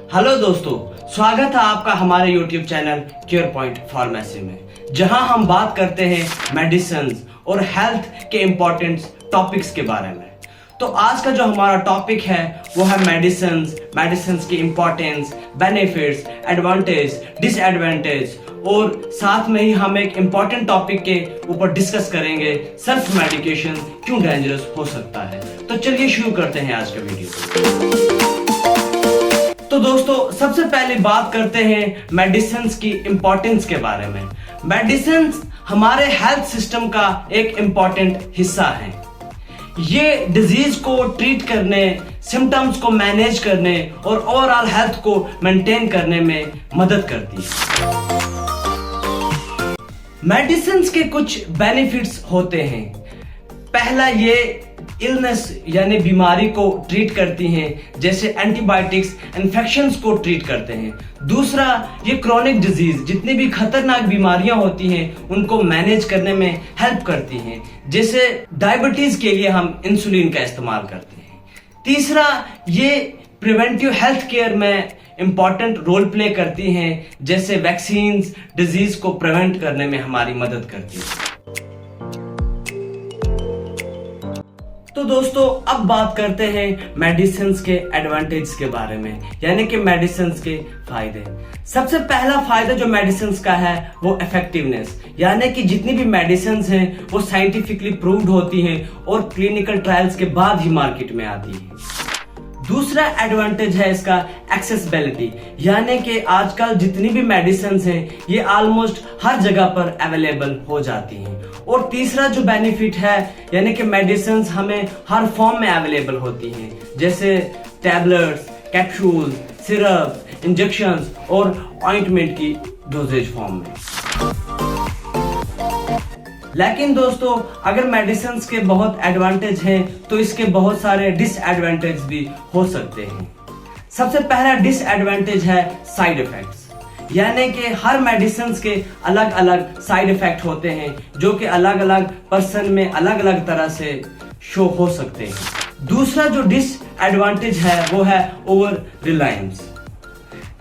Hello दोस्तों, स्वागत है आपका हमारे YouTube channel care point pharmacy में, जहां हम बात करते हैं मेडिसिन और हेल्थ के इम्पोर्टेंट टॉपिक्स के बारे में। तो आज का जो हमारा टॉपिक है वो है मेडिसिन की इम्पोर्टेंस, बेनिफिट्स, एडवांटेज, डिसएडवांटेज और साथ में ही हम एक इम्पोर्टेंट टॉपिक के ऊपर डिस्कस करेंगे, सेल्फ मेडिकेशन क्यों डेंजरस हो सकता है। तो चलिए शुरू करते हैं आज का वीडियो। तो दोस्तों, सबसे पहले बात करते हैं मेडिसिन की इम्पोर्टेंस के बारे में। मेडिसिन हमारे हेल्थ सिस्टम का एक इम्पोर्टेंट हिस्सा है। ये डिजीज को ट्रीट करने, सिम्टम्स को मैनेज करने और ओवरऑल हेल्थ को मेंटेन करने में मदद करती है। मेडिसिन के कुछ बेनिफिट्स होते हैं। पहला, ये इलनेस यानी बीमारी को ट्रीट करती हैं, जैसे एंटीबायोटिक्स इन्फेक्शंस को ट्रीट करते हैं। दूसरा, ये क्रोनिक डिजीज, जितनी भी खतरनाक बीमारियां होती हैं उनको मैनेज करने में हेल्प करती हैं, जैसे डायबिटीज के लिए हम इंसुलिन का इस्तेमाल करते हैं। तीसरा, ये प्रिवेंटिव हेल्थ केयर में इंपॉर्टेंट रोल प्ले करती हैं, जैसे वैक्सीन डिजीज को प्रिवेंट करने में हमारी मदद करती है। तो दोस्तों, अब बात करते हैं मेडिसिन के एडवांटेज के बारे में, यानी कि मेडिसिन के फायदे। सबसे पहला फायदा जो मेडिसिन का है वो इफेक्टिवनेस, यानी कि जितनी भी मेडिसिन हैं वो साइंटिफिकली प्रूव्ड होती हैं और क्लिनिकल ट्रायल्स के बाद ही मार्केट में आती है। दूसरा एडवांटेज है इसका एक्सेसिबिलिटी, यानी कि आजकल जितनी भी मेडिसिन हैं ये ऑलमोस्ट हर जगह पर अवेलेबल हो जाती हैं। और तीसरा जो बेनिफिट है, यानी कि मेडिसिन हमें हर फॉर्म में अवेलेबल होती हैं, जैसे टैबलेट्स, कैप्सूल, सिरप, इंजेक्शंस और ऑइंटमेंट की डोजेज फॉर्म में। लेकिन दोस्तों, अगर मेडिसिन के बहुत एडवांटेज हैं तो इसके बहुत सारे डिसएडवांटेज भी हो सकते हैं। सबसे पहला डिसएडवांटेज है साइड इफेक्ट्स, यानी कि हर मेडिसिन के अलग अलग साइड इफेक्ट होते हैं जो कि अलग अलग पर्सन में अलग अलग तरह से शो हो सकते हैं। दूसरा जो डिसएडवांटेज है वो है ओवर रिलायंस।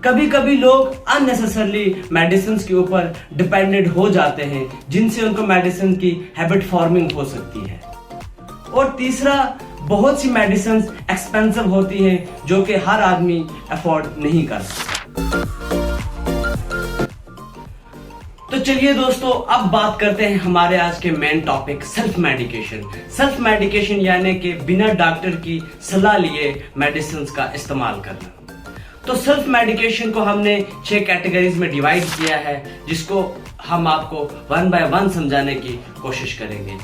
कभी कभी लोग अननेसेसरली मेडिसिन के ऊपर डिपेंडेंट हो जाते हैं, जिनसे उनको मेडिसिन की हैबिट फॉर्मिंग हो सकती है। और तीसरा, बहुत सी मेडिसिन एक्सपेंसिव होती हैं जो कि हर आदमी अफोर्ड नहीं कर सकता। तो चलिए दोस्तों, अब बात करते हैं हमारे आज के main topic self medication. Self medication यानी कि बिना डॉक्टर की सलाह लिए मेडिसिन का इस्तेमाल करना। तो सेल्फ मेडिकेशन को हमने 6 कैटेगरीज में डिवाइड किया है, जिसको हम आपको 1 बाय 1 समझाने की कोशिश करेंगे।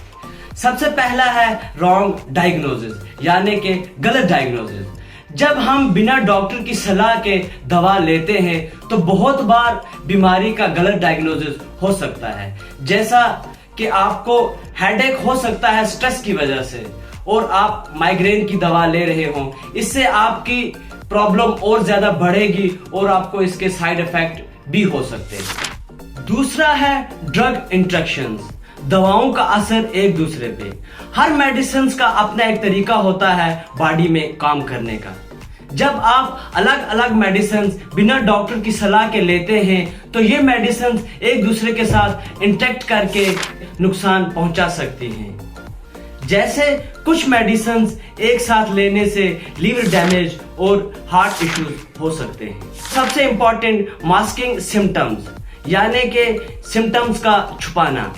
सबसे पहला है रॉन्ग डायग्नोसिस, यानी कि गलत डायग्नोसिस। जब हम बिना डॉक्टर की सलाह के दवा लेते हैं तो बहुत बार बीमारी का गलत डायग्नोसिस हो सकता है, जैसा कि आपको हेडेक हो सकता है स्ट्रेस की वजह से और आप माइग्रेन की दवा ले रहे हो। इससे आपकी प्रॉब्लम और ज्यादा बढ़ेगी और आपको इसके साइड इफेक्ट भी हो सकते हैं। दूसरा है ड्रग इंटरेक्शंस, दवाओं का असर एक दूसरे पे। हर मेडिसिन का अपना एक तरीका होता है बॉडी में काम करने का। जब आप अलग अलग मेडिसिन बिना डॉक्टर की सलाह के लेते हैं तो ये मेडिसिन एक दूसरे के साथ इंटरेक्ट करके नुकसान पहुंचा सकती हैं। जैसे कुछ मेडिसिन एक साथ लेने से लीवर डैमेज और हार्ट इश्यूज हो सकते हैं। सबसे इंपॉर्टेंट, मास्किंग सिम्टम्स, यानी कि सिम्टम्स का छुपाना।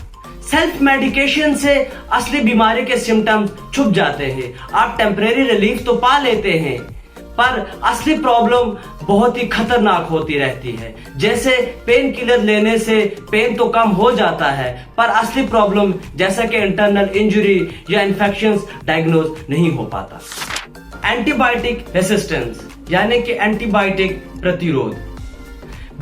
सेल्फ मेडिकेशन से असली बीमारी के सिम्टम्स छुप जाते हैं। आप टेम्परेरी रिलीफ तो पा लेते हैं, पर असली प्रॉब्लम बहुत ही खतरनाक होती रहती है। जैसे पेन किलर लेने से पेन तो कम हो जाता है, पर असली प्रॉब्लम जैसा कि इंटरनल इंजरी या इन्फेक्शंस डायग्नोज नहीं हो पाता। एंटीबायोटिक रेसिस्टेंस, यानी कि एंटीबायोटिक प्रतिरोध।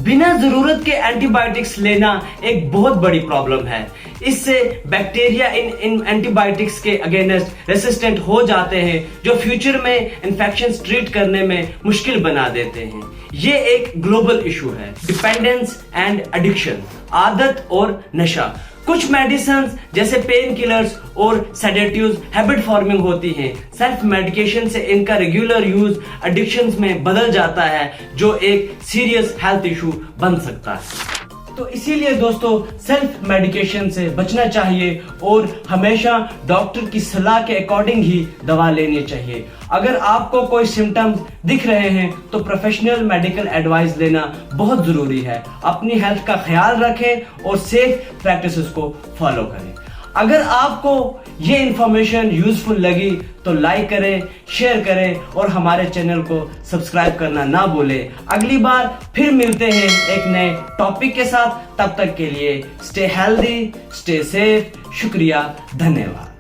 बिना जरूरत के एंटीबायोटिक्स लेना एक बहुत बड़ी प्रॉब्लम है। इससे बैक्टीरिया इन एंटीबायोटिक्स के अगेंस्ट रेसिस्टेंट हो जाते हैं, जो फ्यूचर में इन्फेक्शंस ट्रीट करने में मुश्किल बना देते हैं। ये एक ग्लोबल इशू है। डिपेंडेंस एंड एडिक्शन, आदत और नशा। कुछ मेडिसिन जैसे पेन किलर्स और सेडेटिव्स हैबिट फॉर्मिंग होती हैं। सेल्फ मेडिकेशन से इनका रेगुलर यूज एडिक्शंस में बदल जाता है, जो एक सीरियस हेल्थ इशू बन सकता है। तो इसीलिए दोस्तों सेल्फ मेडिकेशन से बचना चाहिए और हमेशा डॉक्टर की सलाह के अकॉर्डिंग ही दवा लेनी चाहिए। अगर आपको कोई सिम्टम्स दिख रहे हैं तो प्रोफेशनल मेडिकल एडवाइस लेना बहुत जरूरी है। अपनी हेल्थ का ख्याल रखें और सेफ प्रैक्टिसेस को फॉलो करें। अगर आपको ये इंफॉर्मेशन यूजफुल लगी तो लाइक करें, शेयर करें और हमारे चैनल को सब्सक्राइब करना ना भूलें। अगली बार फिर मिलते हैं एक नए टॉपिक के साथ। तब तक के लिए स्टे हेल्दी, स्टे सेफ। शुक्रिया, धन्यवाद।